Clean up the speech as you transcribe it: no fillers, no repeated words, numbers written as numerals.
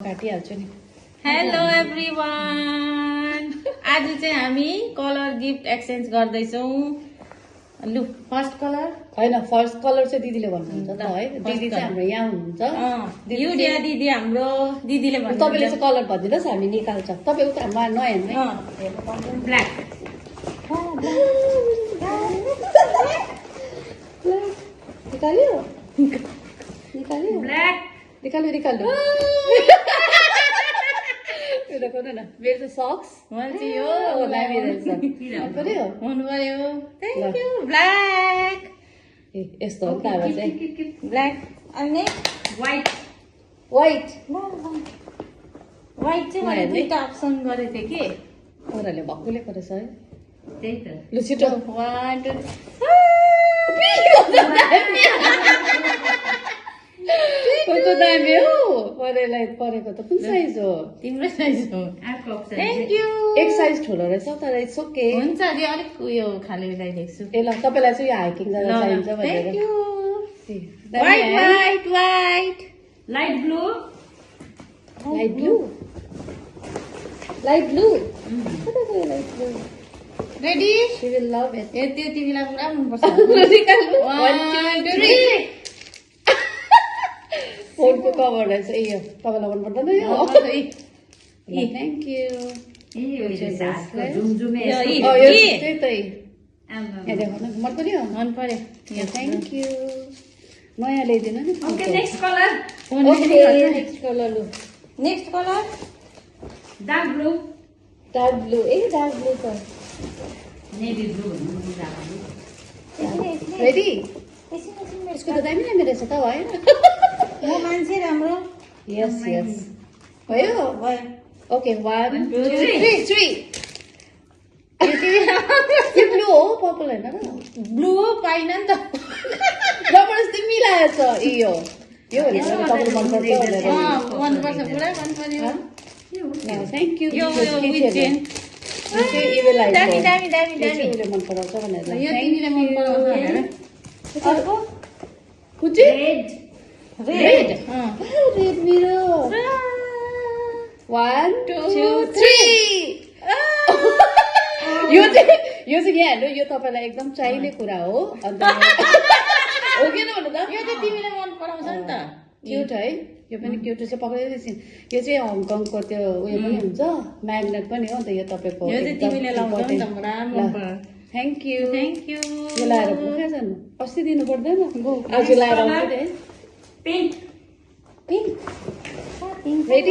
काटिहाल्छु नि। Hello everyone, आज चाहिँ हामी कलर गिफ्ट एक्सचेन्ज गर्दैछौँ। लु फर्स्ट कलर होइन, फर्स्ट कलर चाहिँ दिदीले भन्नुहुन्छ त है। दिदी चाहिँ हाम्रो यहाँ हुनुहुन्छ। युडिया दिदी हाम्रो दिदीले भन्नुहुन्छ। तपाईँले चाहिँ कलर भनिदिनुहोस्, हामी निकाल्छ। तपाईँ उता नहेर्नु है। ब्ल्याक निकाल्यो निकाल्यो ब्ल्याक निकाल्यो निकाल्यो एउटा गर्नु न। मेरो चाहिँ सक्स मैले चाहिँ यो दामी रहेछ। मन पर्यो हुनु पर्यो। Thank you. ब्ल्याक ए यस्तो हो नि त अब चाहिँ। ब्ल्याक अनि व्हाइट वाइट व्हाइट चाहिँ मैले दुईटा अप्सन गरेको थिएँ कि ओराले भक्कुले परेछ है। त्यही त। लु छिटो 1 2 कस्तो दामी हो। परेलाई परेको त कुन साइज हो? तिम्रो साइज हो। Thank you. एक साइज ठुलो रहेछ तर इट्स ओके। हुन्छ अलि अलिक उयो खाले ल्याइदिएको छु। ए ल तपाईँलाई चाहिँ यो हाइकिङ जाँदा चाहिन्छ भनेर। Thank you. दामी व्हाइट है? White white light blue light blue light blue light blue ready? She will love it. ए त्यो तिमीलाई पुरा मनपर्छ। निकाल्नु 1 2 3 फोनको कभर रहेछ। ए यो तपाईँलाई मन पर्दैन यो? Thank you. झुमझुमे यो त्यही त यहाँ देखाउनु मन पर्यो। मन पर्यो। Thank you. नयाँ ल्याइदिनु नि। Okay next colour next colour लु। Next colour dark blue dark blue. ए डार्क ब्लू त नेभी ब्लू रेडी? यसको त दामी दामी रहेछ त है। म मान्छे राम्रो। यस यस भयो। भयो। ओके 1 2 2 3 यो ब्लू हो पर्पल होइन र? ब्लू पाइन नि त। जबरजस्ती मिलाएछ यो यो भनेर तपाईँले मन पर्छ भनेर। मन पर्छ पुरा मन पर्यो। Thank you. यो विचेन दामी दामी दामी दामी। मन पराउँछ भनेर। यो तिमीले मन पराउँछ भनेर। अर्को कुन चाहिँ? रेड रेड रेड मेरो 1 2 3 यो चाहिँ यहाँ हेर्नु, यो तपाईँलाई एकदम चाहिने कुरा हो। अन्त हो कि भन्नु त? यो चाहिँ तिमीले मन पराउँछ नि त। क्युट है। यो पनि क्युट चाहिँ पक्रिँदैछिन। यो चाहिँ हङकङको त्यो उयो पनि हुन्छ, म्याग्नेट पनि हो। अन्त यो तपाईँको यो चाहिँ तिमीले लाउँछौ नि त, पुरा मन पर्यो। Thank you. Thank you. यो लाएर पुग्छ जानु। अस्ति दिनु पर्दैन। आज लाएर आउँछु नि है। Pink pink ready?